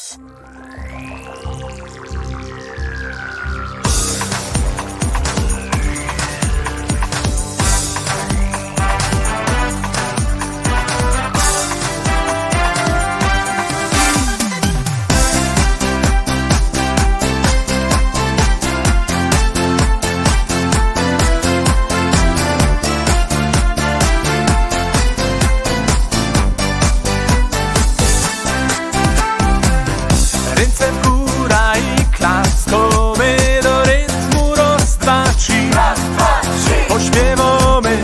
Ręce w góra i klaskamy do rytmu raz, dwa, trzy. Pośpiewamy,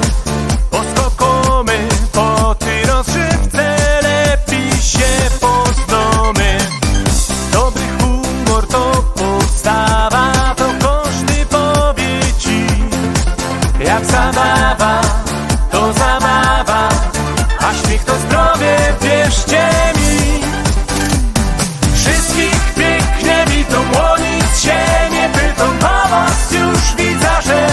poskokamy po tej rozgrzewce, lepiej się poznamy. Dobry humor to podstawa, to każdy powie ci. Jak zabawa, to zabawa, a śmiech to zdrowie, wierzcie mi. Wszystkich pięknie witam, o nic się nie pytam, a was już widzę, że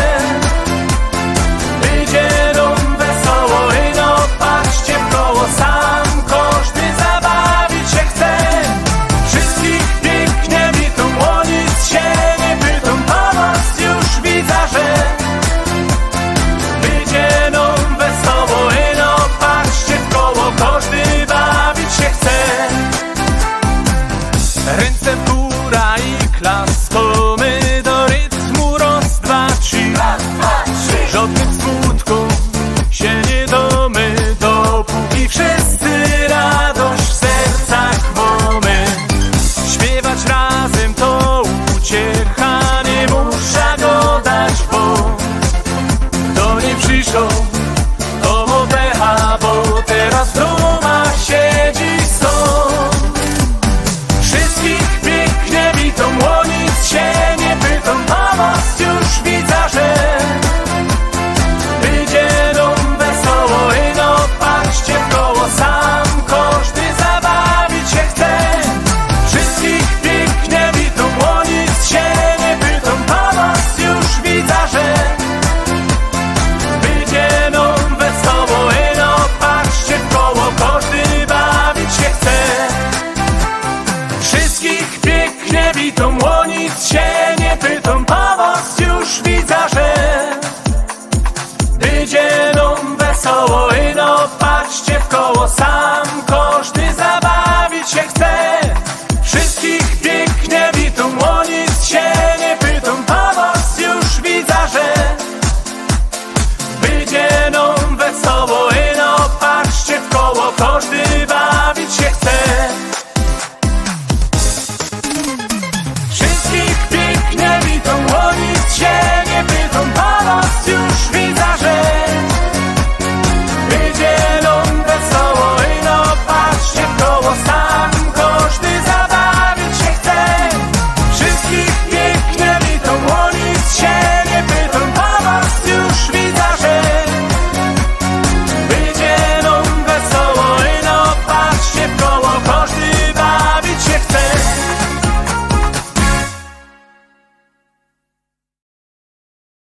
idzie nam wesoło i no patrzcie w koło, sam każdy zabawić się chce. Wszystkich pięknie witam, o nic się nie pytam, a was już widzę, że idzie nam wesoło i no patrzcie w koło, każdy bawić się chce. Ręce w góra i klaskamy do rytmu raz, dwa, trzy. Żadnych smutków się nie damy, dopóki wszyscy radość w sercach mamy. Śpiewać razem to uciecha, nie muszę go dać, bo to nie przyszło, to mu pecha, bo teraz w domach siedzi stąd. Wszystkich pięknie witam, o nic się nie pytam, a was już widzę, że idzie nam wesoło i no patrzcie w koło, sam każdy zabawić się chce. Wszystkich pięknie witam, o nic się nie pytam, a was już widzę, że idzie nam wesoło i no patrzcie w koło, każdy bawić się chce. Wszystkich pięknie witam, o nic się nie pytam, a was już widzę, że idzie nam wesoło i no patrzcie w koło, sam każdy zabawić się chce.